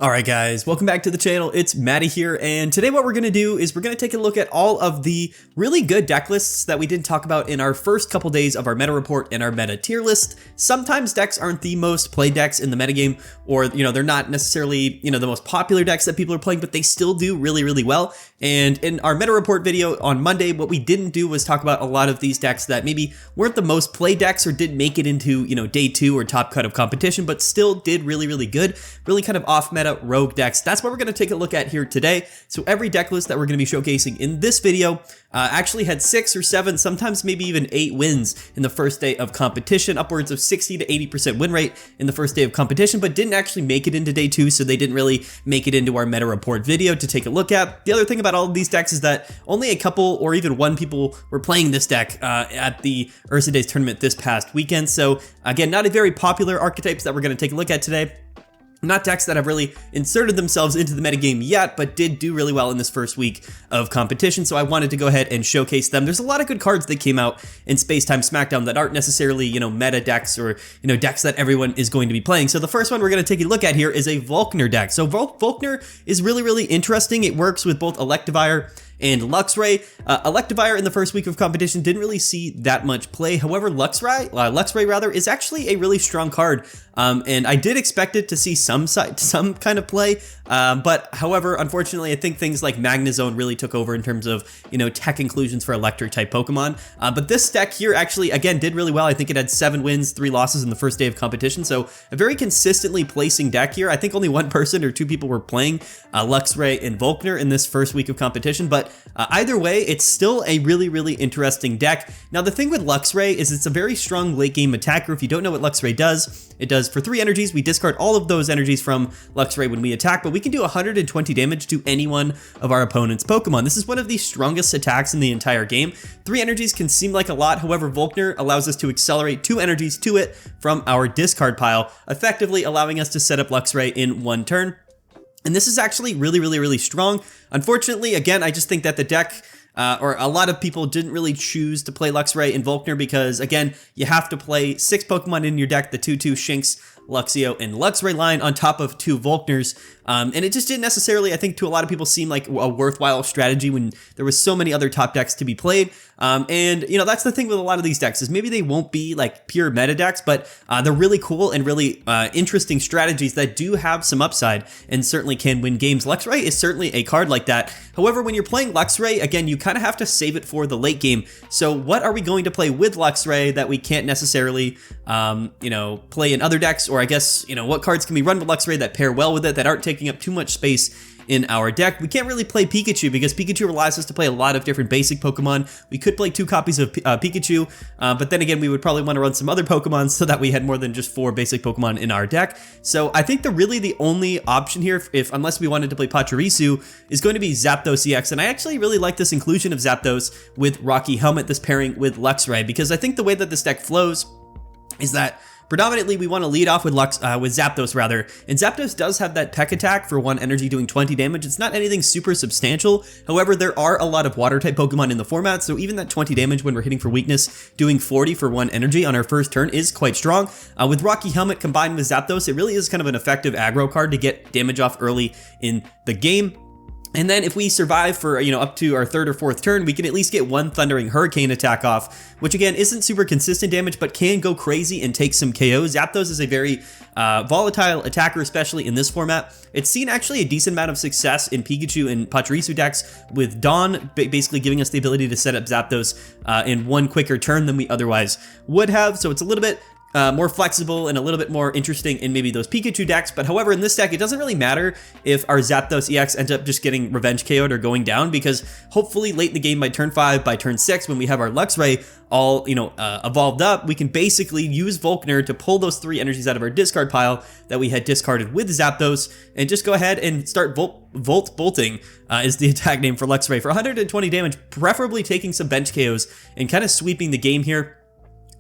Alright guys, welcome back to the channel. It's Matty here, and today what we're going to do is we're going to take a look at all of the really good deck lists that we did talk about in our first couple days of our meta report and our meta tier list. Sometimes decks aren't the most played decks in the metagame, or they're not necessarily the most popular decks that people are playing, but they still do really well. And in our meta report video on Monday, what we didn't do was talk about a lot of these decks that maybe weren't the most played decks or didn't make it into day 2 or top cut of competition, but still did really good, really kind of off meta rogue decks. That's what we're going to take a look at here today. So every deck list that we're going to be showcasing in this video actually had 6 or 7, sometimes maybe even 8 wins in the first day of competition, upwards of 60 to 80% win rate in the first day of competition, but didn't actually make it into day 2, so they didn't really make it into our meta report video to take a look at. The other thing about all of these decks is that only a couple or even one people were playing this deck at the Ursa Days tournament this past weekend. So again, not a very popular archetypes that we're going to take a look at today. Not decks that have really inserted themselves into the metagame yet, but did do really well in this first week of competition, so I wanted to go ahead and showcase them. There's a lot of good cards that came out in Space Time Smackdown that aren't necessarily, meta decks or, decks that everyone is going to be playing. So the first one we're going to take a look at here is a Volkner deck. So Volkner is really interesting. It works with both Electivire and Luxray. Electivire in the first week of competition didn't really see that much play. However, Luxray is actually a really strong card, and I did expect it to see some kind of play. But however, unfortunately, I think things like Magnezone really took over in terms of tech inclusions for electric type Pokemon. But this deck here actually again did really well. I think it had 7 wins, 3 losses in the first day of competition. So a very consistently placing deck here. I think only one person or 2 people were playing Luxray and Volkner in this first week of competition, but either way, it's still a really interesting deck. Now, the thing with Luxray is it's a very strong late game attacker. If you don't know what Luxray does, it does for 3 energies. We discard all of those energies from Luxray when we attack, but we can do 120 damage to any one of our opponent's Pokemon. This is one of the strongest attacks in the entire game. 3 energies can seem like a lot. However, Volkner allows us to accelerate 2 energies to it from our discard pile, effectively allowing us to set up Luxray in 1 turn. And this is actually really strong. Unfortunately, again, I just think that the deck, or a lot of people didn't really choose to play Luxray and Volkner because, again, you have to play 6 Pokemon in your deck, the 2/2 Shinx, Luxio, and Luxray line on top of 2 Volkners. And it just didn't necessarily, I think, to a lot of people seem like a worthwhile strategy when there was so many other top decks to be played. And that's the thing with a lot of these decks is maybe they won't be like pure meta decks, but they're really cool and really interesting strategies that do have some upside and certainly can win games. Luxray is certainly a card like that. However, when you're playing Luxray, again, you kind of have to save it for the late game. So what are we going to play with Luxray that we can't necessarily, play in other decks? Or I guess, what cards can we run with Luxray that pair well with it, that aren't taking up too much space in our deck? We can't really play Pikachu because Pikachu relies us to play a lot of different basic Pokemon. We could play 2 copies of Pikachu, but then again, we would probably want to run some other Pokemon so that we had more than just 4 basic Pokemon in our deck. So I think the only option here, unless we wanted to play Pachirisu, is going to be Zapdos EX. And I actually really like this inclusion of Zapdos with Rocky Helmet, this pairing with Luxray, because I think the way that this deck flows is that predominantly, we want to lead off with Zapdos rather, and Zapdos does have that Peck attack for 1 energy doing 20 damage. It's not anything super substantial. However, there are a lot of water-type Pokemon in the format, so even that 20 damage when we're hitting for weakness, doing 40 for 1 energy on our first turn is quite strong. With Rocky Helmet combined with Zapdos, it really is kind of an effective aggro card to get damage off early in the game. And then if we survive for, up to our 3rd or 4th turn, we can at least get 1 Thundering Hurricane attack off, which again isn't super consistent damage, but can go crazy and take some KOs. Zapdos is a very volatile attacker, especially in this format. It's seen actually a decent amount of success in Pikachu and Pachirisu decks, with Dawn basically giving us the ability to set up Zapdos in 1 quicker turn than we otherwise would have. So it's a little bit more flexible and a little bit more interesting in maybe those Pikachu decks. But however, in this deck, it doesn't really matter if our Zapdos EX ends up just getting revenge KO'd or going down, because hopefully late in the game by turn 5, by turn 6, when we have our Luxray all, evolved up, we can basically use Volkner to pull those 3 energies out of our discard pile that we had discarded with Zapdos, and just go ahead and start Bolting is the attack name for Luxray for 120 damage, preferably taking some bench KOs and kind of sweeping the game here.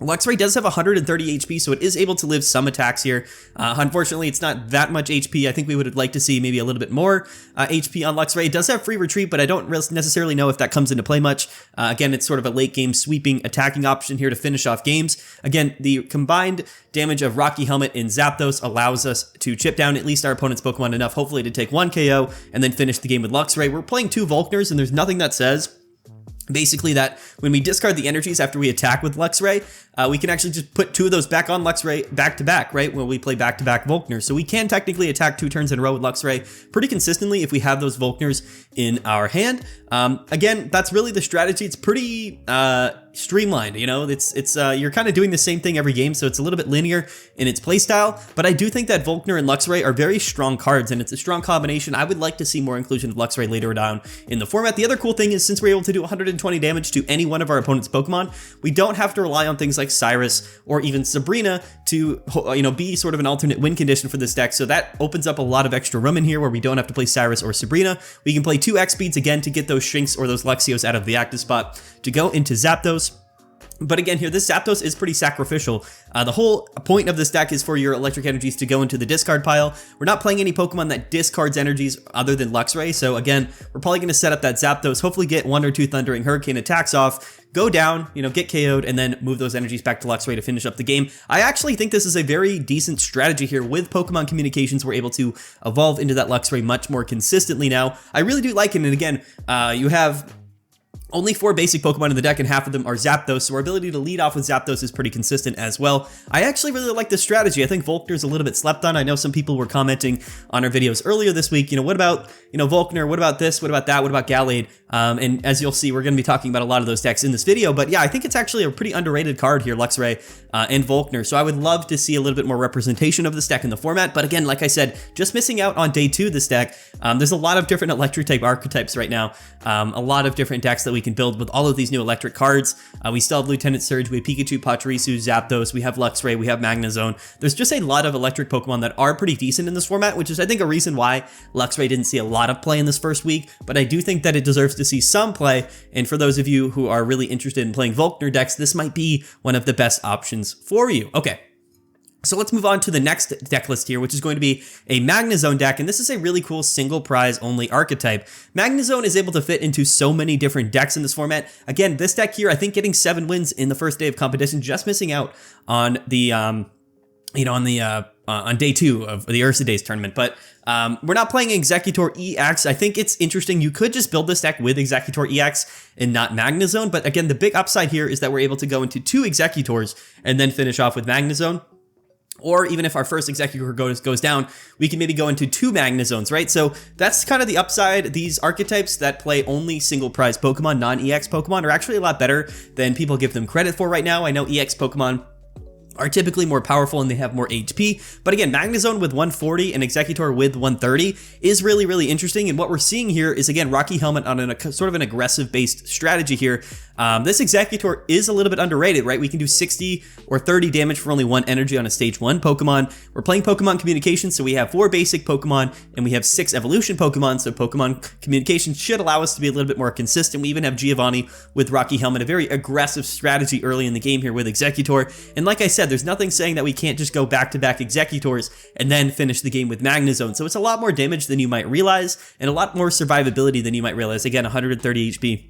Luxray does have 130 HP, so it is able to live some attacks here. Unfortunately, it's not that much HP. I think we would like to see maybe a little bit more HP on Luxray. It does have free retreat, but I don't necessarily know if that comes into play much. Again, it's sort of a late game sweeping attacking option here to finish off games. Again, the combined damage of Rocky Helmet and Zapdos allows us to chip down at least our opponent's Pokemon enough, hopefully to take 1 KO and then finish the game with Luxray. We're playing 2 Volkners, and there's nothing that says basically that when we discard the energies after we attack with Luxray, we can actually just put 2 of those back on Luxray back to back, right? When we play back to back Volkners. So we can technically attack 2 turns in a row with Luxray pretty consistently if we have those Volkners in our hand. Again, that's really the strategy. It's pretty streamlined, you know, it's you're kind of doing the same thing every game, so it's a little bit linear in its playstyle, but I do think that Volkner and Luxray are very strong cards, and it's a strong combination. I would like to see more inclusion of Luxray later down in the format. The other cool thing is, since we're able to do 120 damage to any one of our opponent's Pokemon, we don't have to rely on things like Cyrus or even Sabrina to, you know, be sort of an alternate win condition for this deck, so that opens up a lot of extra room in here where we don't have to play Cyrus or Sabrina. We can play 2 X-Speeds again to get those Shrinks or those Luxios out of the active spot to go into Zapdos. But again here, this Zapdos is pretty sacrificial. The whole point of this deck is for your electric energies to go into the discard pile. We're not playing any Pokemon that discards energies other than Luxray, so again, we're probably going to set up that Zapdos, hopefully get 1 or 2 Thundering Hurricane attacks off, go down, you know, get KO'd, and then move those energies back to Luxray to finish up the game. I actually think this is a very decent strategy here. With Pokemon communications, we're able to evolve into that Luxray much more consistently now. I really do like it, and again, you have only 4 basic Pokemon in the deck, and half of them are Zapdos, so our ability to lead off with Zapdos is pretty consistent as well. I actually really like this strategy. I think Volkner's a little bit slept on. I know some people were commenting on our videos earlier this week, you know, what about, you know, Volkner, what about this, what about that, what about Gallade? And as you'll see, we're going to be talking about a lot of those decks in this video, but yeah, I think it's actually a pretty underrated card here, Luxray and Volkner, so I would love to see a little bit more representation of this deck in the format, but again, like I said, just missing out on day 2 this deck. There's a lot of different electric type archetypes right now, a lot of different decks that we can build with all of these new electric cards. We still have Lieutenant Surge, we have Pikachu, Pachirisu, Zapdos, we have Luxray, we have Magnezone. There's just a lot of electric Pokemon that are pretty decent in this format, which is I think a reason why Luxray didn't see a lot of play in this first week, but I do think that it deserves to see some play, and for those of you who are really interested in playing Volkner decks, this might be one of the best options for you. Okay. So let's move on to the next deck list here, which is going to be a Magnezone deck, and this is a really cool single prize only archetype. Magnezone is able to fit into so many different decks in this format. Again, this deck here, I think getting 7 wins in the first day of competition, just missing out on the, you know, on day 2 of the Ursa Days tournament, but we're not playing Exeggutor EX. I think it's interesting. You could just build this deck with Exeggutor EX and not Magnezone, but again, the big upside here is that we're able to go into 2 Exeggutors and then finish off with Magnezone. Or even if our first Exeggutor goes down, we can maybe go into 2 Magnezones, right? So that's kind of the upside. These archetypes that play only single prize Pokemon, non-EX Pokemon, are actually a lot better than people give them credit for right now. I know EX Pokemon are typically more powerful and they have more HP. But again, Magnezone with 140 and Exeggutor with 130 is really, really interesting. And what we're seeing here is, again, Rocky Helmet on a sort of an aggressive-based strategy here. This Exeggutor is a little bit underrated, right? We can do 60 or 30 damage for only 1 energy on a stage 1 Pokemon. We're playing Pokemon Communication, so we have 4 basic Pokemon and we have 6 evolution Pokemon, so Pokemon Communication should allow us to be a little bit more consistent. We even have Giovanni with Rocky Helmet, a very aggressive strategy early in the game here with Exeggutor. And like I said, there's nothing saying that we can't just go back-to-back Exeggutors and then finish the game with Magnezone. So it's a lot more damage than you might realize and a lot more survivability than you might realize. Again, 130 HP.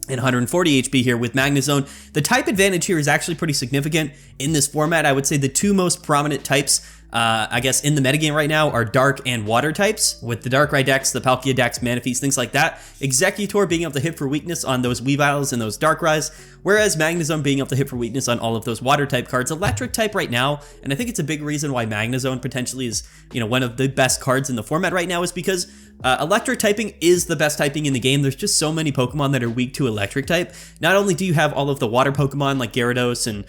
And 140 HP here with Magnezone. The type advantage here is actually pretty significant in this format. I would say the 2 most prominent types, I guess, in the metagame right now are Dark and Water types, with the Darkrai decks, the Palkia decks, Manaphy's, things like that. Exeggutor being able to hit for weakness on those Weaviles and those Darkrai's, whereas Magnezone being able to hit for weakness on all of those Water type cards. Electric type right now, and I think it's a big reason why Magnezone potentially is, you know, one of the best cards in the format right now, is because electric typing is the best typing in the game. There's just so many Pokemon that are weak to electric type. Not only do you have all of the water Pokemon like Gyarados and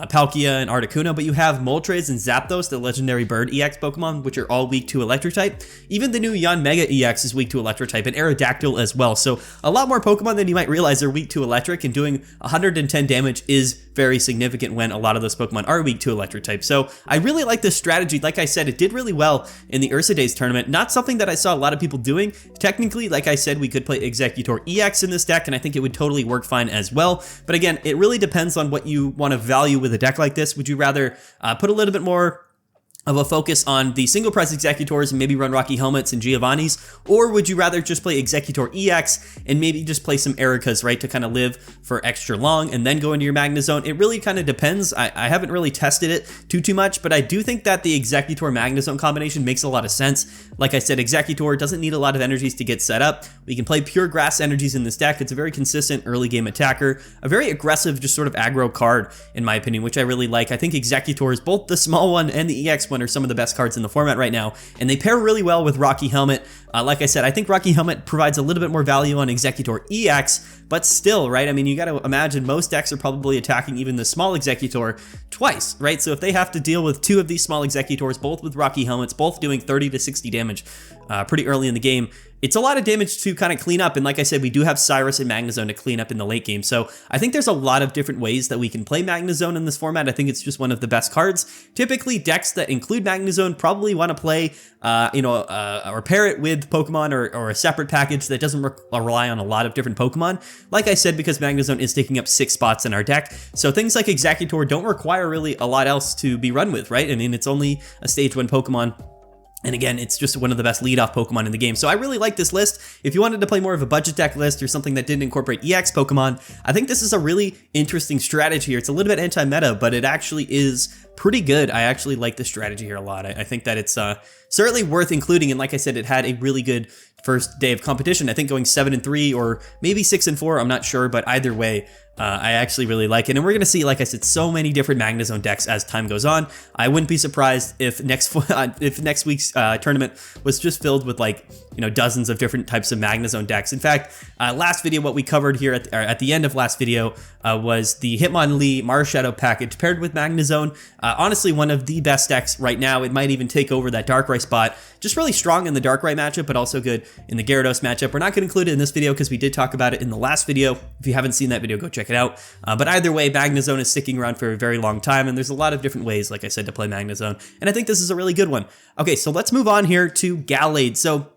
Palkia and Articuno, but you have Moltres and Zapdos, the legendary bird EX Pokemon, which are all weak to electric type. Even the new Yanmega EX is weak to electric type, and Aerodactyl as well. So a lot more Pokemon than you might realize are weak to electric, and doing 110 damage is very significant when a lot of those Pokemon are weak to electric type. So I really like this strategy. Like I said, it did really well in the Ursa Days tournament. Not something that I saw a lot of people doing. Technically, like I said, we could play Exeggutor EX in this deck, and I think it would totally work fine as well. But again, it really depends on what you want to value with a deck like this. Would you rather put a little bit more of a focus on the single price Exeggutors and maybe run Rocky Helmets and Giovanni's, or would you rather just play Exeggutor EX and maybe just play some Ericas, right, to kind of live for extra long and then go into your Magnezone? It really kind of depends. I haven't really tested it too much, but I do think that the Exeggutor Magnezone combination makes a lot of sense. Like I said, Exeggutor doesn't need a lot of energies to get set up. We can play pure grass energies in this deck. It's a very consistent early game attacker, a very aggressive, just sort of aggro card, in my opinion, which I really like. I think Exeggutors, both the small one and the EX one, are some of the best cards in the format right now, and they pair really well with Rocky Helmet. Like I said, I think Rocky Helmet provides a little bit more value on Exeggutor EX, but still, right? I mean, you got to imagine most decks are probably attacking even the small Exeggutor twice, right? So if they have to deal with two of these small Exeggutors, both with Rocky Helmets, both doing 30 to 60 damage pretty early in the game, it's a lot of damage to kind of clean up. And like I said, we do have Cyrus and Magnezone to clean up in the late game. So I think there's a lot of different ways that we can play Magnezone in this format. I think it's just one of the best cards. Typically, decks that include Magnezone probably want to play, or pair it with Pokemon or a separate package that doesn't rely on a lot of different Pokemon. Like I said, because Magnezone is taking up 6 spots in our deck. So things like Exeggutor don't require really a lot else to be run with, right? I mean, it's only a stage 1 Pokemon. And again, it's just one of the best leadoff Pokemon in the game. So I really like this list. If you wanted to play more of a budget deck list or something that didn't incorporate EX Pokemon, I think this is a really interesting strategy here. It's a little bit anti-meta, but it actually is pretty good. I actually like this strategy here a lot. I think that it's certainly worth including. And like I said, it had a really good first day of competition. I think going 7-3 or maybe 6-4, I'm not sure, but either way, I actually really like it. And we're going to see, like I said, so many different Magnezone decks as time goes on. I wouldn't be surprised if next week's tournament was just filled with, like, you know, dozens of different types of Magnezone decks. In fact, last video, what we covered here at the end of last video was the Hitmonlee Marshadow package paired with Magnezone. Honestly, one of the best decks right now. It might even take over that Darkrai spot. Just really strong in the Darkrai matchup, but also good in the Gyarados matchup. We're not going to include it in this video because we did talk about it in the last video. If you haven't seen that video, go check it out. But either way, Magnezone is sticking around for a very long time, and there's a lot of different ways, like I said, to play Magnezone, and I think this is a really good one. Okay, so let's move on here to Gallade. So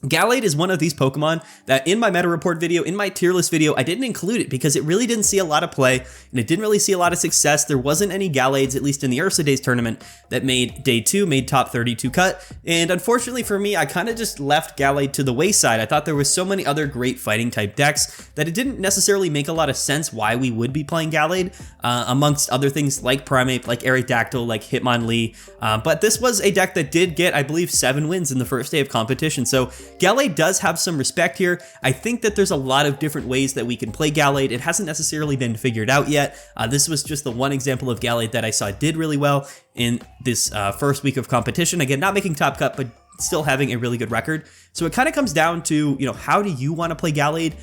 Gallade is one of these Pokemon that in my meta report video, in my tier list video, I didn't include it because it really didn't see a lot of play and it didn't really see a lot of success. There wasn't any Gallades, at least in the Ursa Days tournament, that made day 2, made top 32 cut. And unfortunately for me, I kind of just left Gallade to the wayside. I thought there was so many other great fighting type decks that it didn't necessarily make a lot of sense why we would be playing Gallade, amongst other things like Primeape, like Aerodactyl, like Hitmonlee. But this was a deck that did get, I believe, 7 wins in the first day of competition. So Gallade does have some respect here. I think that there's a lot of different ways that we can play Gallade. It hasn't necessarily been figured out yet. This was just the one example of Gallade that I saw did really well in this first week of competition. Again, not making top cut, but still having a really good record. So it kind of comes down to, you know, how do you want to play Gallade?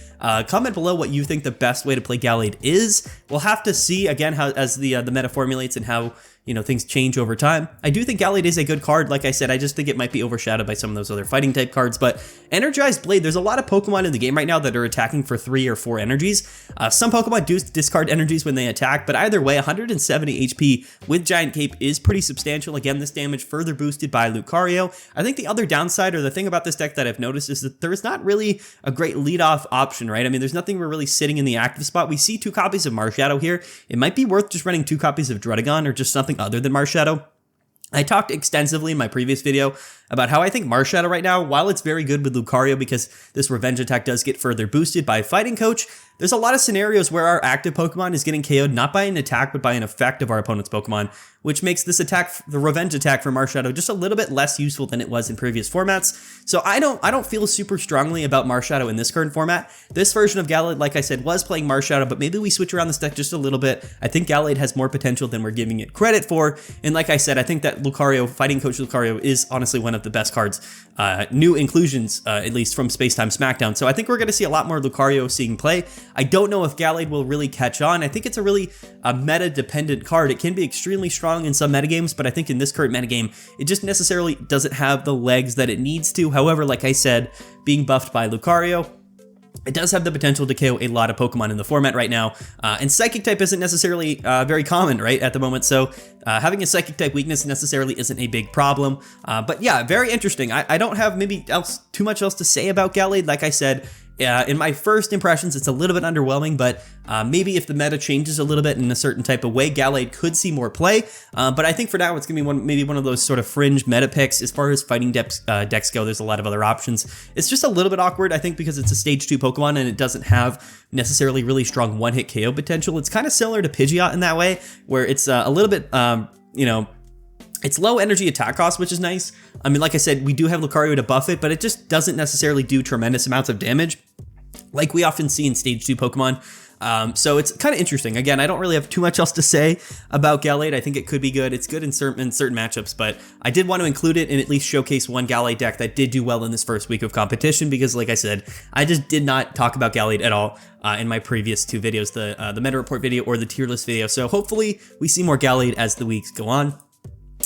Comment below what you think the best way to play Gallade is. We'll have to see, again, how as the meta formulates and how, you know, things change over time. I do think Gallade is a good card. Like I said, I just think it might be overshadowed by some of those other fighting type cards. But Energized Blade, there's a lot of Pokemon in the game right now that are attacking for 3 or 4 energies. Some Pokemon do discard energies when they attack, but either way, 170 HP with Giant Cape is pretty substantial. Again, this damage further boosted by Lucario. I think the other downside, or the thing about this deck that I've noticed, is that there is not really a great leadoff option, right? I mean, there's nothing we're really sitting in the active spot. We see 2 copies of Marshadow here. It might be worth just running 2 copies of Druddigon or just something other than Marshadow. I talked extensively in my previous video about how I think Marshadow right now, while it's very good with Lucario because this revenge attack does get further boosted by Fighting Coach, there's a lot of scenarios where our active Pokemon is getting KO'd not by an attack but by an effect of our opponent's Pokemon, which makes this attack, the revenge attack for Marshadow, just a little bit less useful than it was in previous formats. So I don't feel super strongly about Marshadow in this current format. This version of Gallade, like I said, was playing Marshadow, but maybe we switch around this deck just a little bit. I think Gallade has more potential than we're giving it credit for, and like I said, I think that Lucario, Fighting Coach Lucario, is honestly one of the best cards, new inclusions, at least from Spacetime Smackdown. So I think we're going to see a lot more Lucario seeing play. I don't know if Gallade will really catch on. I think it's a really meta-dependent card. It can be extremely strong in some metagames, but I think in this current metagame, it just necessarily doesn't have the legs that it needs to. However, like I said, being buffed by Lucario, It does have the potential to KO a lot of Pokemon in the format right now, and Psychic type isn't necessarily very common, right, at the moment, so having a Psychic type weakness necessarily isn't a big problem, but yeah, very interesting. I don't have maybe too much else to say about Gallade. Like I said, in my first impressions, it's a little bit underwhelming, but maybe if the meta changes a little bit in a certain type of way, Gallade could see more play. But I think for now, it's going to be maybe one of those sort of fringe meta picks. As far as fighting decks go, there's a lot of other options. It's just a little bit awkward, I think, because it's a stage 2 Pokemon and it doesn't have necessarily really strong one-hit KO potential. It's kind of similar to Pidgeot in that way, where it's a little bit, it's low energy attack cost, which is nice. I mean, like I said, we do have Lucario to buff it, but it just doesn't necessarily do tremendous amounts of damage like we often see in stage 2 Pokemon. So it's kind of interesting. Again, I don't really have too much else to say about Gallade. I think it could be good. It's good in certain matchups, but I did want to include it and at least showcase one Gallade deck that did do well in this first week of competition, because like I said, I just did not talk about Gallade at all in my previous 2 videos, the meta report video or the tier list video. So hopefully we see more Gallade as the weeks go on.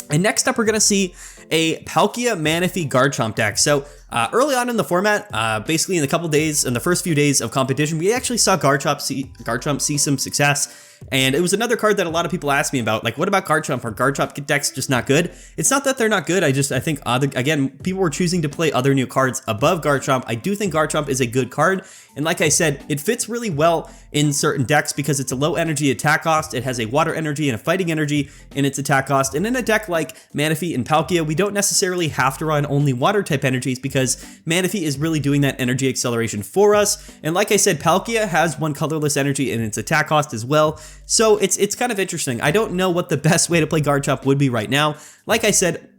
And next up, we're going to see a Palkia Manaphy Garchomp deck. So early on in the format, basically in the first few days of competition, we actually saw Garchomp see some success. And it was another card that a lot of people asked me about, like, what about Garchomp? Are Garchomp decks just not good? It's not that they're not good. I think, again, people were choosing to play other new cards above Garchomp. I do think Garchomp is a good card. And like I said, it fits really well in certain decks because it's a low energy attack cost. It has a water energy and a fighting energy in its attack cost. And in a deck like Manaphy and Palkia, we don't necessarily have to run only water type energies because Manaphy is really doing that energy acceleration for us. And like I said, Palkia has one colorless energy in its attack cost as well. So it's kind of interesting. I don't know what the best way to play Garchomp would be right now. Like I said,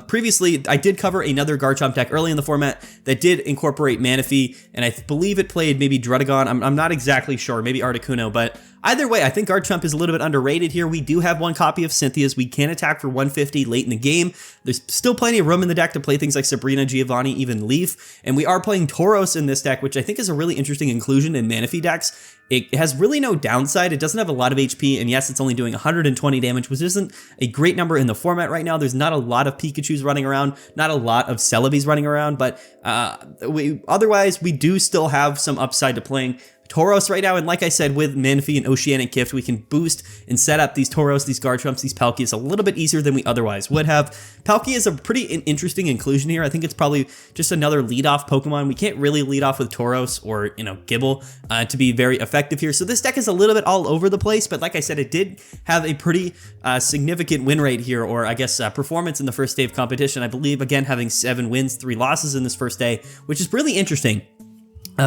previously, I did cover another Garchomp deck early in the format that did incorporate Manaphy, and I believe it played maybe Druddigon. I'm not exactly sure, maybe Articuno, but either way, I think Garchomp is a little bit underrated here. We do have one copy of Cynthia's. We can attack for 150 late in the game. There's still plenty of room in the deck to play things like Sabrina, Giovanni, even Leaf, and we are playing Tauros in this deck, which I think is a really interesting inclusion in Manaphy decks. It has really no downside. It doesn't have a lot of HP, and yes, it's only doing 120 damage, which isn't a great number in the format right now. There's not a lot of Pikachus running around, not a lot of Celebes running around, but otherwise, we do still have some upside to playing Tauros right now, and like I said, with Manaphy and Oceanic Gift, we can boost and set up these Tauros, these Garchomps, these Palkias a little bit easier than we otherwise would have. Palkia is a pretty interesting inclusion here. I think it's probably just another lead-off Pokemon. We can't really lead off with Tauros or, Gibble to be very effective here. So this deck is a little bit all over the place, but like I said, it did have a pretty significant win rate here, or I guess performance in the first day of competition. I believe, again, having 7 wins, 3 losses in this first day, which is really interesting.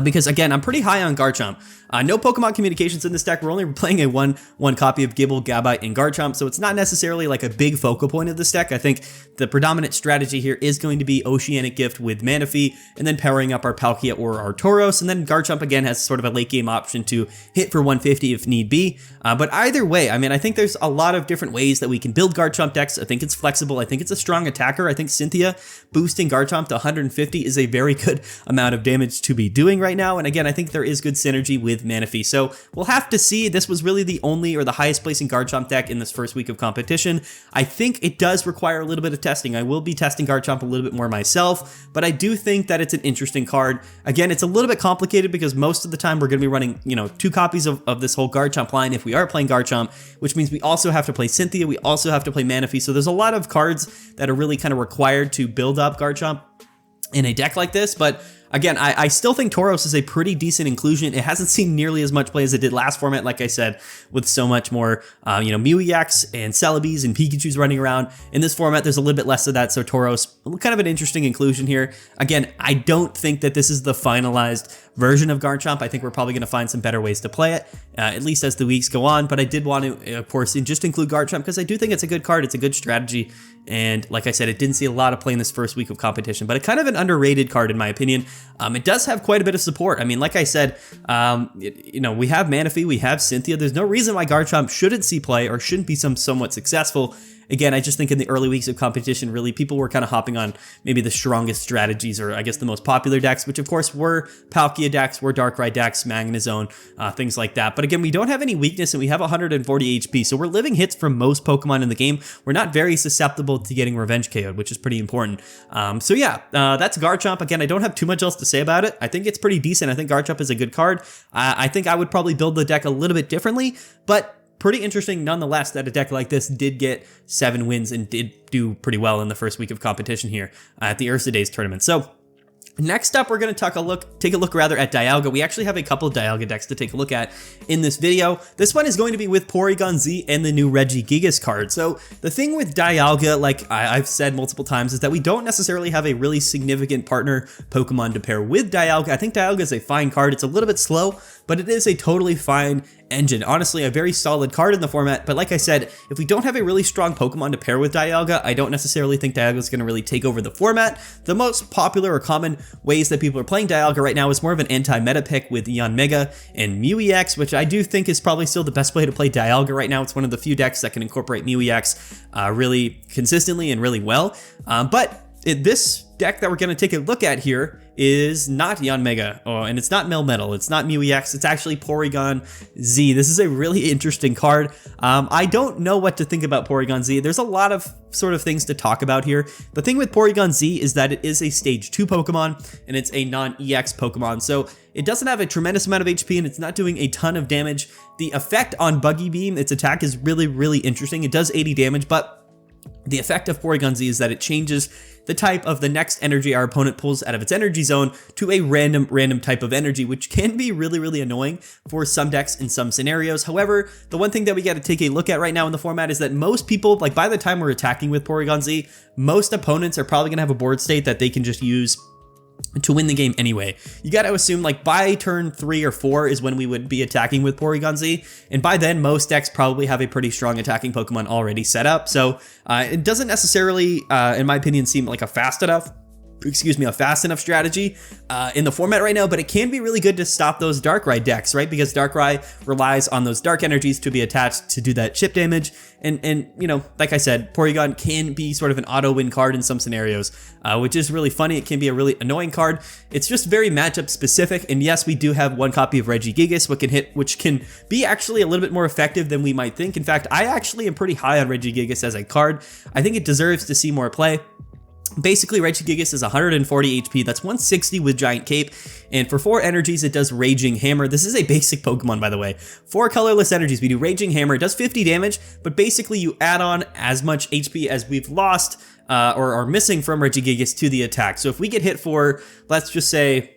Because again, I'm pretty high on Garchomp. No Pokemon communications in this deck. We're only playing a one copy of Gibble, Gabite, and Garchomp, so it's not necessarily like a big focal point of this deck. I think the predominant strategy here is going to be Oceanic Gift with Manaphy, and then powering up our Palkia or our Tauros, and then Garchomp again has sort of a late game option to hit for 150 if need be. But either way, I mean, I think there's a lot of different ways that we can build Garchomp decks. I think it's flexible. I think it's a strong attacker. I think Cynthia boosting Garchomp to 150 is a very good amount of damage to be doing right now. And again, I think there is good synergy with Manaphy. So we'll have to see. This was really the only or the highest placing Garchomp deck in this first week of competition. I think it does require a little bit of testing. I will be testing Garchomp a little bit more myself, but I do think that it's an interesting card. Again, it's a little bit complicated because most of the time we're going to be running, 2 copies of this whole Garchomp line if we are playing Garchomp, which means we also have to play Cynthia. We also have to play Manaphy. So there's a lot of cards that are really kind of required to build up Garchomp in a deck like this, but again, I still think Tauros is a pretty decent inclusion. It hasn't seen nearly as much play as it did last format, like I said, with so much more, Mew EX and Celebes and Pikachus running around. In this format, there's a little bit less of that, so Tauros, kind of an interesting inclusion here. Again, I don't think that this is the finalized version of Garchomp. I think we're probably going to find some better ways to play it, at least as the weeks go on, but I did want to, of course, just include Garchomp because I do think it's a good card. It's a good strategy, and like I said, it didn't see a lot of play in this first week of competition, but it's kind of an underrated card in my opinion. It does have quite a bit of support. I mean, like I said, we have Manaphy, we have Cynthia. There's no reason why Garchomp shouldn't see play or shouldn't be somewhat successful. again, I just think in the early weeks of competition, really, people were kind of hopping on maybe the strongest strategies, or I guess the most popular decks, which of course were Palkia decks, were Darkrai decks, Magnezone, things like that. But again, we don't have any weakness and we have 140 HP, so we're living hits from most Pokemon in the game. We're not very susceptible to getting revenge KO'd, which is pretty important. So yeah, that's Garchomp. Again, I don't have too much else to say about it. I think it's pretty decent. I think Garchomp is a good card. I think I would probably build the deck a little bit differently, but pretty interesting nonetheless that a deck like this did get 7 wins and did do pretty well in the first week of competition here at the Ursa Days tournament. So next up, we're going to take a look at Dialga. We actually have a couple of Dialga decks to take a look at in this video. This one is going to be with Porygon-Z and the new Regigigas card. So the thing with Dialga, like I've said multiple times, is that we don't necessarily have a really significant partner Pokemon to pair with Dialga. I think Dialga is a fine card. It's a little bit slow, but it is a totally fine engine. Honestly, a very solid card in the format, but like I said, if we don't have a really strong Pokemon to pair with Dialga, I don't necessarily think Dialga is going to really take over the format. The most popular or common ways that people are playing Dialga right now is more of an anti-meta pick with Yanmega and Mew EX, which I do think is probably still the best way to play Dialga right now. It's one of the few decks that can incorporate Mew EX really consistently and really well. This deck that we're going to take a look at here is not Yanmega, and it's not Melmetal, it's not Mew EX, it's actually Porygon-Z. This is a really interesting card. I don't know what to think about Porygon-Z. There's a lot of sort of things to talk about here. The thing with Porygon-Z is that it is a stage 2 Pokemon, and it's a non-EX Pokemon, so it doesn't have a tremendous amount of HP, and it's not doing a ton of damage. The effect on Buggy Beam, its attack, is really, really interesting. It does 80 damage, but the effect of Porygon-Z is that it changes the type of the next energy our opponent pulls out of its energy zone to a random type of energy, which can be really, really annoying for some decks in some scenarios. However, the one thing that we got to take a look at right now in the format is that most people, like by the time we're attacking with Porygon-Z, most opponents are probably going to have a board state that they can just use to win the game anyway. You got to assume like by turn 3 or 4 is when we would be attacking with Porygon-Z, and by then most decks probably have a pretty strong attacking Pokemon already set up, so it doesn't necessarily, in my opinion, seem like a fast enough strategy in the format right now, but it can be really good to stop those Darkrai decks, right? Because Darkrai relies on those dark energies to be attached to do that chip damage, and you know, like I said, Porygon can be sort of an auto-win card in some scenarios, which is really funny. It can be a really annoying card. It's just very matchup specific, and yes, we do have one copy of Regigigas, which can be actually a little bit more effective than we might think. In fact, I actually am pretty high on Regigigas as a card. I think it deserves to see more play. Basically, Regigigas is 140 HP, that's 160 with Giant Cape, and for 4 energies, it does Raging Hammer. This is a basic Pokemon, by the way. 4 colorless energies, we do Raging Hammer, it does 50 damage, but basically you add on as much HP as we've lost or are missing from Regigigas to the attack. So if we get hit for, let's just say,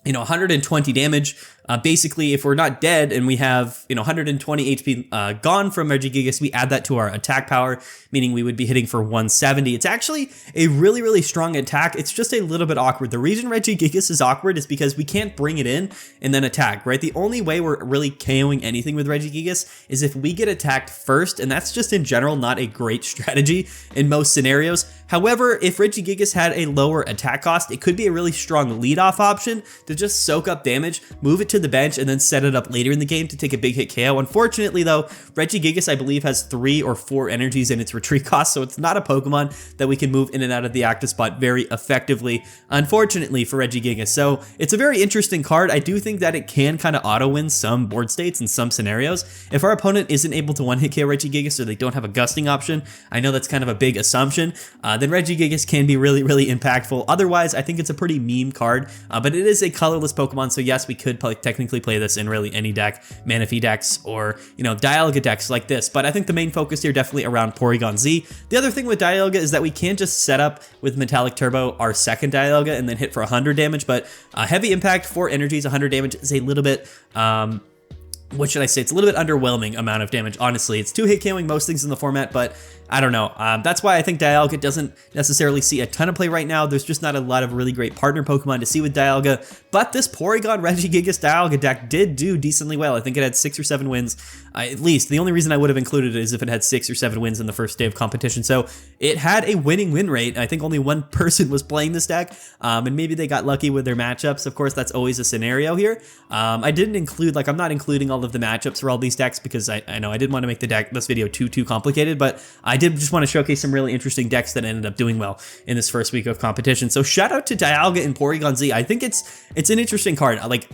120 damage, basically, if we're not dead and we have, 120 HP gone from Regigigas, we add that to our attack power, meaning we would be hitting for 170. It's actually a really, really strong attack. It's just a little bit awkward. The reason Regigigas is awkward is because we can't bring it in and then attack, right? The only way we're really KOing anything with Regigigas is if we get attacked first, and that's just in general not a great strategy in most scenarios. However, if Regigigas had a lower attack cost, it could be a really strong leadoff option to just soak up damage, move it to the bench, and then set it up later in the game to take a big hit KO. Unfortunately though, Regigigas I believe has 3 or 4 energies in its retreat cost, so it's not a Pokemon that we can move in and out of the active spot very effectively, unfortunately for Regigigas. So it's a very interesting card. I do think that it can kind of auto-win some board states in some scenarios. If our opponent isn't able to one-hit KO Regigigas or they don't have a gusting option, I know that's kind of a big assumption, then Regigigas can be really, really impactful. Otherwise, I think it's a pretty meme card, but it is a colorless Pokemon, so yes, we could technically play this in really any deck, Manaphy decks or, Dialga decks like this, but I think the main focus here definitely around Porygon-Z. The other thing with Dialga is that we can't just set up with Metallic Turbo our second Dialga and then hit for 100 damage, but heavy impact, 4 energies, 100 damage is a little bit, what should I say? It's a little bit underwhelming amount of damage, honestly. It's 2-hit KOing most things in the format, but I don't know. That's why I think Dialga doesn't necessarily see a ton of play right now. There's just not a lot of really great partner Pokemon to see with Dialga, but this Porygon Regigigas Dialga deck did do decently well. I think it had 6 or 7 wins, at least. The only reason I would have included it is if it had 6 or 7 wins in the first day of competition. So it had a winning win rate. I think only one person was playing this deck, and maybe they got lucky with their matchups. Of course, that's always a scenario here. I didn't include, I'm not including all of the matchups for all these decks because I know I didn't want to make this video too complicated, but I did just want to showcase some really interesting decks that ended up doing well in this first week of competition. So shout out to Dialga and Porygon-Z. I think it's an interesting card. Like,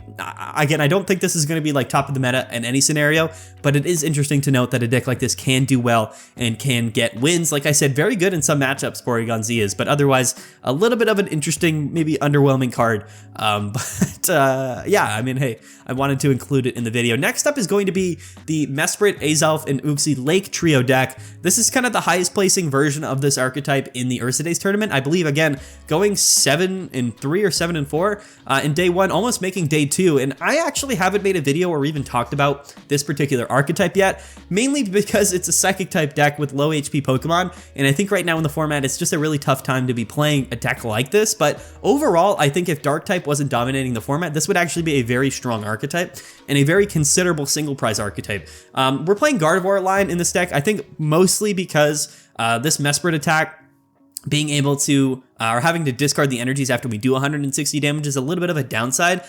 again, I don't think this is going to be like top of the meta in any scenario, but it is interesting to note that a deck like this can do well and can get wins. Like I said, very good in some matchups, Porygon-Z is, but otherwise a little bit of an interesting, maybe underwhelming card. Yeah, I mean, hey, I wanted to include it in the video. Next up is going to be the Mesprit, Azelf, and Uxie Lake Trio deck. This is kind of the highest placing version of this archetype in the Ursa Days tournament. I believe, again, going 7-3 or 7-4 in day 1, almost making day 2. And I actually haven't made a video or even talked about this particular archetype yet, mainly because it's a Psychic type deck with low HP Pokemon. And I think right now in the format, it's just a really tough time to be playing a deck like this. But overall, I think if Dark type wasn't dominating the format, this would actually be a very strong archetype and a very considerable single prize archetype. We're playing Gardevoir line in this deck, I think mostly because this Mesprit attack, being able to, or having to discard the energies after we do 160 damage is a little bit of a downside.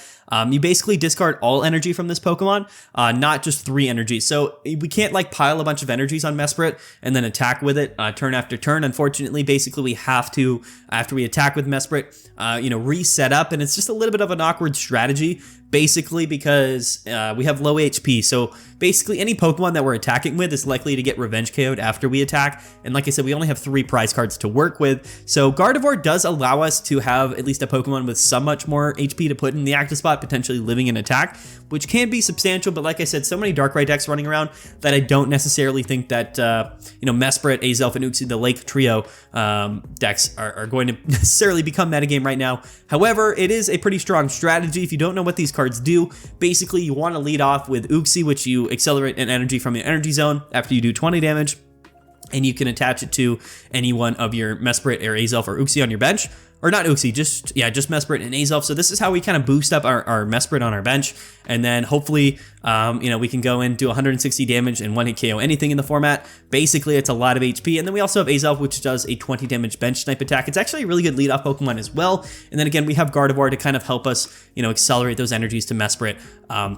You basically discard all energy from this Pokemon, not just 3 energies. So we can't like pile a bunch of energies on Mesprit and then attack with it turn after turn. Unfortunately, basically we have to, after we attack with Mesprit, reset up, and it's just a little bit of an awkward strategy, basically because we have low HP. So basically any Pokemon that we're attacking with is likely to get revenge KO'd after we attack. And like I said, we only have 3 prize cards to work with. So Gardevoir does allow us to have at least a Pokemon with so much more HP to put in the active spot, potentially living in attack, which can be substantial. But like I said, so many Darkrai decks running around that I don't necessarily think that, Mesprit, Azelf, and Uxie, the Lake Trio decks are going to necessarily become metagame right now. However, it is a pretty strong strategy. If you don't know what these cards do, basically you want to lead off with Uxie, which you accelerate an energy from your energy zone after you do 20 damage, and you can attach it to any one of your Mesprit or Azelf or Uxie on your bench. Or not Uxie, just Mesprit and Azelf. So this is how we kind of boost up our Mesprit on our bench. And then hopefully, we can go in, do 160 damage and 1-hit KO anything in the format. Basically, it's a lot of HP. And then we also have Azelf, which does a 20 damage bench snipe attack. It's actually a really good leadoff Pokemon as well. And then again, we have Gardevoir to kind of help us, accelerate those energies to Mesprit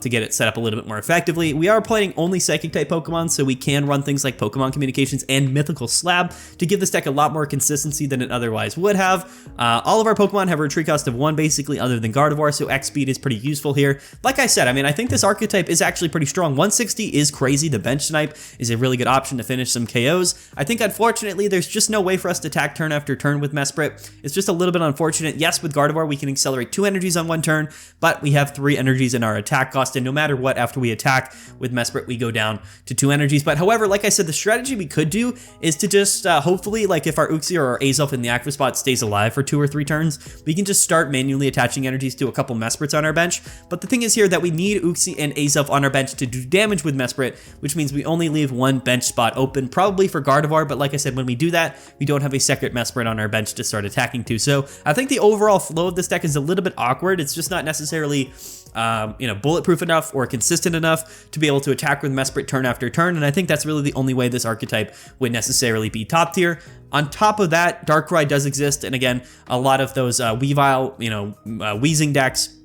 to get it set up a little bit more effectively. We are playing only Psychic type Pokemon, so we can run things like Pokemon Communications and Mythical Slab to give this deck a lot more consistency than it otherwise would have. All of our Pokemon have a retreat cost of 1 basically, other than Gardevoir, so X speed is pretty useful here. Like I said, I mean, I think this archetype is actually pretty strong. 160 is crazy. The bench snipe is a really good option to finish some KOs. I think unfortunately there's just no way for us to attack turn after turn with Mesprit. It's just a little bit unfortunate. Yes, with Gardevoir we can accelerate 2 energies on 1 turn, but we have 3 energies in our attack cost, and no matter what, after we attack with Mesprit we go down to 2 energies. But however, like I said, the strategy we could do is to just hopefully, like if our Uxie or our Azelf in the active spot stays alive for 2 or 3 turns, we can just start manually attaching energies to a couple Mesprits on our bench. But the thing is here that we need Uxie and Azelf on our bench to do damage with Mesprit, which means we only leave 1 bench spot open, probably for Gardevoir. But like I said, when we do that, we don't have a second Mesprit on our bench to start attacking to. So I think the overall flow of this deck is a little bit awkward. It's just not necessarily bulletproof enough or consistent enough to be able to attack with Mesprit turn after turn, and I think that's really the only way this archetype would necessarily be top tier. On top of that, Darkrai does exist, and again, a lot of those Weavile, Wheezing decks,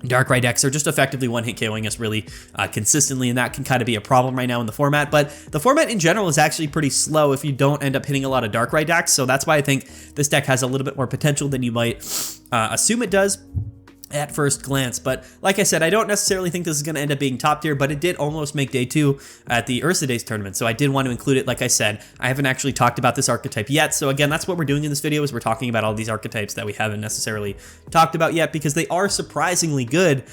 Darkrai decks are just effectively 1-hit KOing us really consistently, and that can kind of be a problem right now in the format. But the format in general is actually pretty slow if you don't end up hitting a lot of Darkrai decks, so that's why I think this deck has a little bit more potential than you might assume it does at first glance. But like I said, I don't necessarily think this is going to end up being top tier, but it did almost make day 2 at the Ursa Days tournament, so I did want to include it. Like I said, I haven't actually talked about this archetype yet, so again, that's what we're doing in this video, is we're talking about all these archetypes that we haven't necessarily talked about yet, because they are surprisingly good.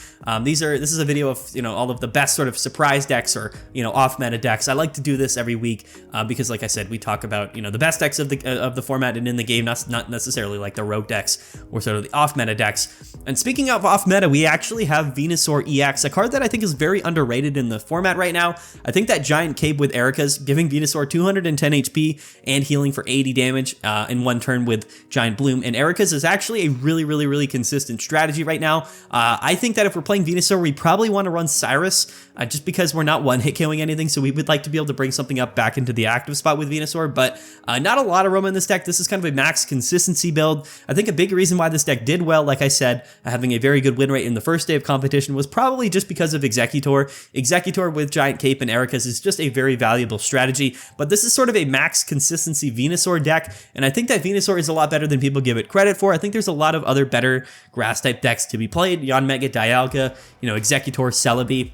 This is a video of all of the best sort of surprise decks or off meta decks. I like to do this every week because, like I said, we talk about the best decks of the format and in the game, not necessarily like the rogue decks or sort of the off meta decks. And speaking of off meta, we actually have Venusaur EX, a card that I think is very underrated in the format right now. I think that giant cape with Erica's giving Venusaur 210 HP and healing for 80 damage in 1 turn with Giant Bloom and Erica's is actually a really consistent strategy right now. I think that if we're playing Venusaur, we probably want to run Cyrus just because we're not 1-hit KOing anything, so we would like to be able to bring something up back into the active spot with Venusaur, but not a lot of room in this deck. This is kind of a max consistency build. I think a big reason why this deck did well, like I said, having a very good win rate in the first day of competition was probably just because of Exeggutor. Exeggutor with Giant Cape and Erika's is just a very valuable strategy, but this is sort of a max consistency Venusaur deck, and I think that Venusaur is a lot better than people give it credit for. I think there's a lot of other better grass-type decks to be played. Yanmega, Dialga, Exeggutor, Celebi.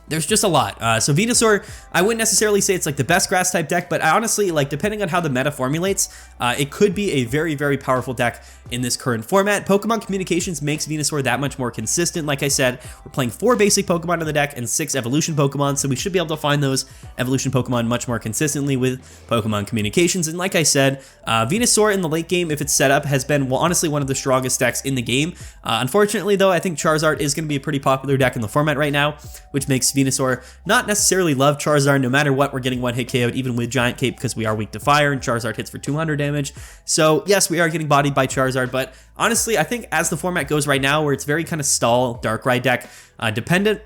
There's just a lot. So Venusaur, I wouldn't necessarily say it's like the best grass type deck, but I honestly, like, depending on how the meta formulates, it could be a very, very powerful deck in this current format. Pokemon Communications makes Venusaur that much more consistent. Like I said, we're playing 4 basic Pokemon in the deck and 6 evolution Pokemon, so we should be able to find those evolution Pokemon much more consistently with Pokemon Communications. And like I said, Venusaur in the late game, if it's set up, has been, well, honestly one of the strongest decks in the game. Unfortunately, though, I think Charizard is going to be a pretty popular deck in the format right now, which makes Venusaur not necessarily love Charizard. No matter what, we're getting one hit KO'd even with Giant Cape because we are weak to fire and Charizard hits for 200 damage. So yes, we are getting bodied by Charizard, but honestly, I think as the format goes right now, where it's very kind of stall Darkrai deck dependent,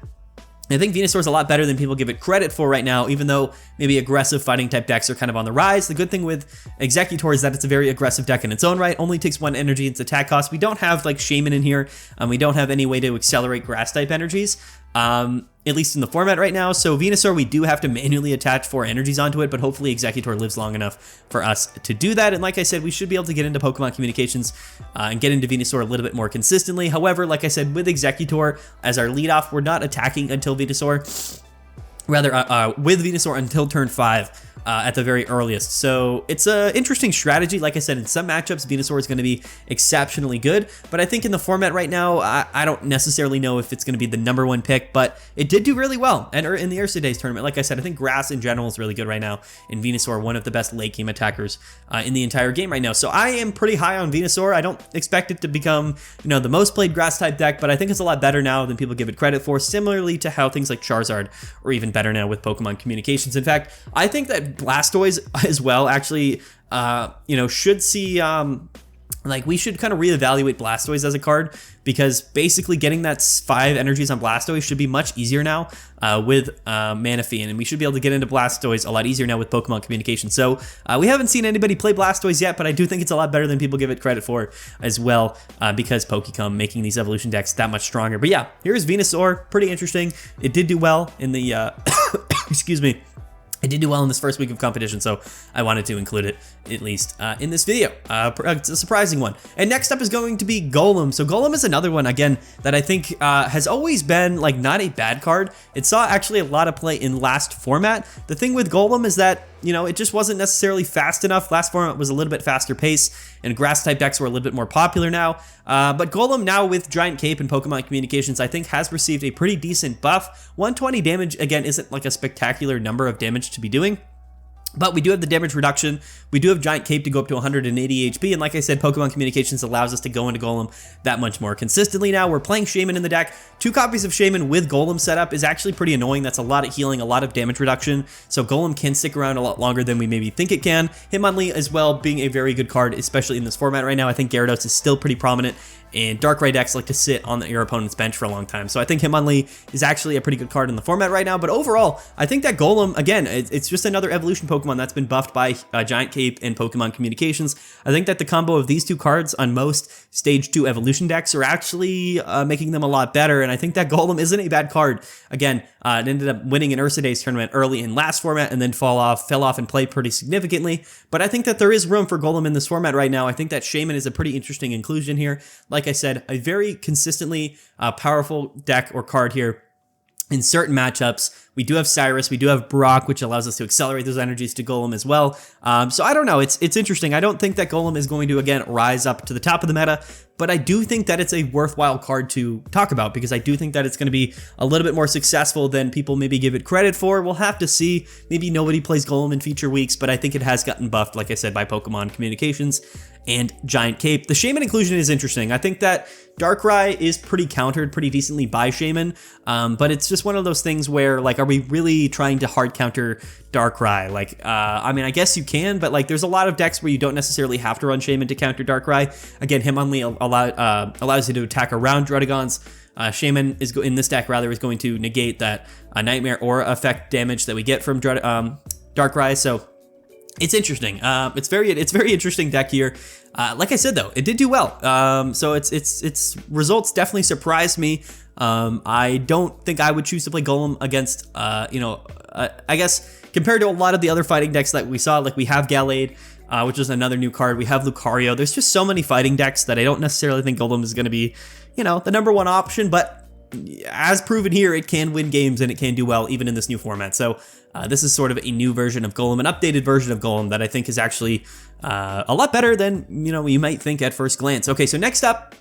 I think Venusaur is a lot better than people give it credit for right now, even though maybe aggressive fighting type decks are kind of on the rise. The good thing with Exeggutor is that it's a very aggressive deck in its own right, only takes 1 energy in its attack cost. We don't have like Shaymin in here, we don't have any way to accelerate grass type energies, at least in the format right now. So Venusaur, we do have to manually attach 4 energies onto it, but hopefully Exeggutor lives long enough for us to do that. And like I said, we should be able to get into Pokemon Communications and get into Venusaur a little bit more consistently. However, like I said, with Exeggutor as our leadoff, we're not attacking until Venusaur. Rather, with Venusaur until turn 5. At the very earliest. So it's an interesting strategy. Like I said, in some matchups, Venusaur is going to be exceptionally good, but I think in the format right now, I don't necessarily know if it's going to be the #1 pick, but it did do really well. And in the Ursa Days tournament, like I said, I think grass in general is really good right now, and Venusaur, one of the best late game attackers in the entire game right now. So I am pretty high on Venusaur. I don't expect it to become, the most played grass type deck, but I think it's a lot better now than people give it credit for, similarly to how things like Charizard are even better now with Pokemon Communications. In fact, I think that Blastoise as well actually should see like we should kind of reevaluate Blastoise as a card, because basically getting that 5 energies on Blastoise should be much easier now with Manaphy, and we should be able to get into Blastoise a lot easier now with Pokemon Communication. So we haven't seen anybody play Blastoise yet, but I do think it's a lot better than people give it credit for as well, because Pokecom making these evolution decks that much stronger. But yeah, here's Venusaur, pretty interesting. It did do well in the excuse me. It did do well in this first week of competition, so I wanted to include it, at least in this video. It's a surprising one. And next up is going to be Golem. So Golem is another one, again, that I think has always been, like, not a bad card. It saw actually a lot of play in last format. The thing with Golem is that, it just wasn't necessarily fast enough. Last format was a little bit faster pace, and grass-type decks were a little bit more popular now. But Golem now with Giant Cape and Pokemon Communications, I think has received a pretty decent buff. 120 damage, again, isn't like a spectacular number of damage to be doing, but we do have the damage reduction. We do have Giant Cape to go up to 180 HP, and like I said, Pokemon Communications allows us to go into Golem that much more consistently now. We're playing Shaymin in the deck. 2 copies of Shaymin with Golem setup is actually pretty annoying. That's a lot of healing, a lot of damage reduction, so Golem can stick around a lot longer than we maybe think it can. Hitmonlee as well being a very good card, especially in this format right now. I think Gyarados is still pretty prominent, and Darkrai decks like to sit on your opponent's bench for a long time. So I think Hitmonlee is actually a pretty good card in the format right now. But overall, I think that Golem, again, it's just another evolution Pokemon that's been buffed by Giant Cape and Pokemon Communications. I think that the combo of these 2 cards on most Stage 2 evolution decks are actually making them a lot better. And I think that Golem isn't a bad card. Again, it ended up winning an Ursa Days tournament early in last format and then fell off and played pretty significantly. But I think that there is room for Golem in this format right now. I think that Shaymin is a pretty interesting inclusion here. Like I said, a very consistently powerful deck or card here in certain matchups. We do have Cyrus, we do have Brock, which allows us to accelerate those energies to Golem as well. So I don't know, it's interesting. I don't think that Golem is going to, again, rise up to the top of the meta, but I do think that it's a worthwhile card to talk about, because I do think that it's going to be a little bit more successful than people maybe give it credit for. We'll have to see. Maybe nobody plays Golem in future weeks, but I think it has gotten buffed, like I said, by Pokemon Communications and Giant Cape. The Shaymin inclusion is interesting. I think that Darkrai is pretty countered pretty decently by Shaymin, but it's just one of those things where, like, are we really trying to hard counter Darkrai? Like, I mean, I guess you can, but like, there's a lot of decks where you don't necessarily have to run Shaymin to counter Darkrai. Again, Hitmonlee allows you to attack around Druddigons. Shaymin is in this deck rather is going to negate that Nightmare Aura effect damage that we get from Darkrai. So It's interesting. It's very interesting deck here. Like I said though, it did do well. So its results definitely surprised me. I don't think I would choose to play Golem against I guess compared to a lot of the other fighting decks that we saw, like we have Gallade, which is another new card. We have Lucario. There's just so many fighting decks that I don't necessarily think Golem is going to be, the #1 option, but as proven here, it can win games and it can do well even in this new format. So this is sort of a new version of Golem, an updated version of Golem that I think is actually a lot better than, you might think at first glance. Okay, so next up,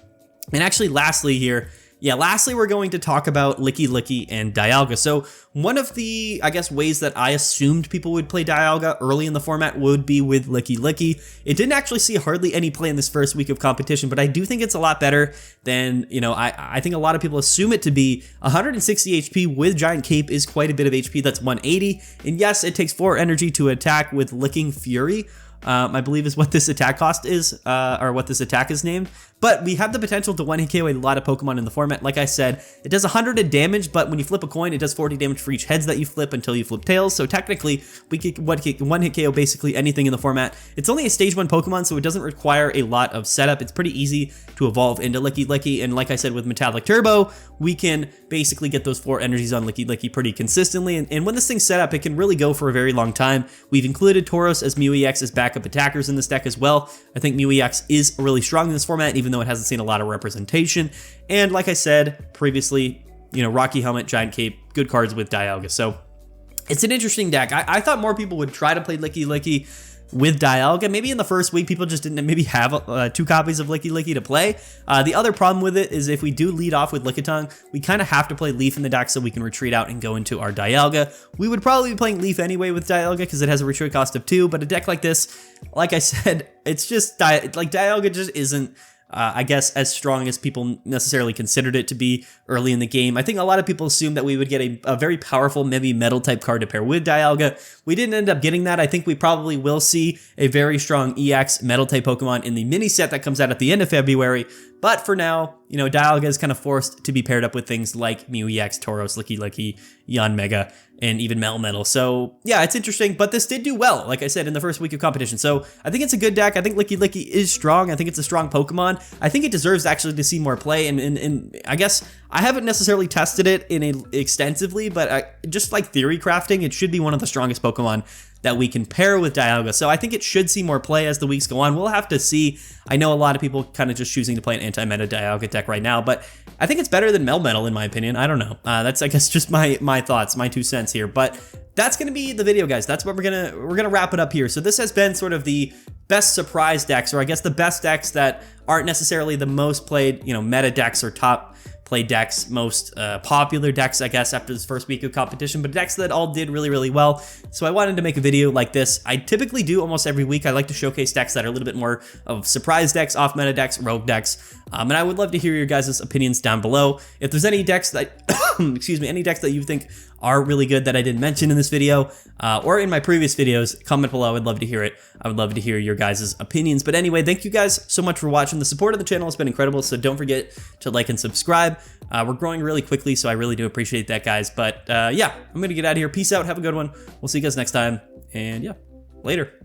and actually lastly here, lastly we're going to talk about Lickilicky and Dialga. So one of the, I guess, ways that I assumed people would play Dialga early in the format would be with Lickilicky. It didn't actually see hardly any play in this first week of competition, but I do think it's a lot better than, I think a lot of people assume it to be. 160 HP with Giant Cape is quite a bit of HP. That's 180. And yes, it takes 4 energy to attack with Licking Fury. I believe is what this attack cost is, or what this attack is named. But we have the potential to 1-hit KO a lot of Pokemon in the format. Like I said, it does 100 damage, but when you flip a coin, it does 40 damage for each heads that you flip until you flip tails. So technically, we could 1-hit KO basically anything in the format. It's only a stage 1 Pokemon, so it doesn't require a lot of setup. It's pretty easy to evolve into Lickilicky, and like I said, with Metallic Turbo, we can basically get those 4 energies on Lickilicky pretty consistently. And when this thing's set up, it can really go for a very long time. We've included Tauros as Mew EX as backup attackers in this deck as well. I think Mew EX is really strong in this format, even though it hasn't seen a lot of representation. And like I said previously, Rocky Helmet, Giant Cape, good cards with Dialga. So it's an interesting deck. I thought more people would try to play Lickilicky with Dialga. Maybe in the first week, people just didn't maybe have 2 copies of Lickilicky to play. The other problem with it is if we do lead off with Lickitung, we kind of have to play Leaf in the deck so we can retreat out and go into our Dialga. We would probably be playing Leaf anyway with Dialga because it has a retreat cost of 2, but a deck like this, like I said, it's just, Dialga just isn't, I guess, as strong as people necessarily considered it to be early in the game. I think a lot of people assumed that we would get a very powerful, maybe metal type card to pair with Dialga. We didn't end up getting that. I think we probably will see a very strong EX metal type Pokemon in the mini set that comes out at the end of February. But for now, Dialga is kind of forced to be paired up with things like Mew EX, Tauros, Lickilicky, Yanmega, and even Melmetal. So yeah, it's interesting, but this did do well, like I said, in the first week of competition. So I think it's a good deck. I think Lickilicky is strong. I think it's a strong Pokemon. I think it deserves actually to see more play, and I guess I haven't necessarily tested it extensively, but just like theory crafting, it should be one of the strongest Pokemon that we can pair with Dialga. So I think it should see more play as the weeks go on. We'll have to see. I know a lot of people kind of just choosing to play an anti-meta Dialga deck right now, but I think it's better than Melmetal in my opinion. I don't know. That's, I guess, just my thoughts, my 2 cents here. But that's gonna be the video, guys. That's what we're gonna wrap it up here. So this has been sort of the best surprise decks, or I guess the best decks that aren't necessarily the most played, meta decks or top play decks, most popular decks, I guess, after this first week of competition, but decks that all did really, really well. So I wanted to make a video like this. I typically do almost every week. I like to showcase decks that are a little bit more of surprise decks, off-meta decks, rogue decks, and I would love to hear your guys' opinions down below. If there's any decks that, excuse me, any decks that you think are really good that I didn't mention in this video, or in my previous videos, comment below. I would love to hear it. I would love to hear your guys' opinions. But anyway, thank you guys so much for watching. The support of the channel has been incredible, so don't forget to like and subscribe. We're growing really quickly, so I really do appreciate that, guys. But yeah, I'm gonna get out of here. Peace out. Have a good one. We'll see you guys next time. And yeah, later.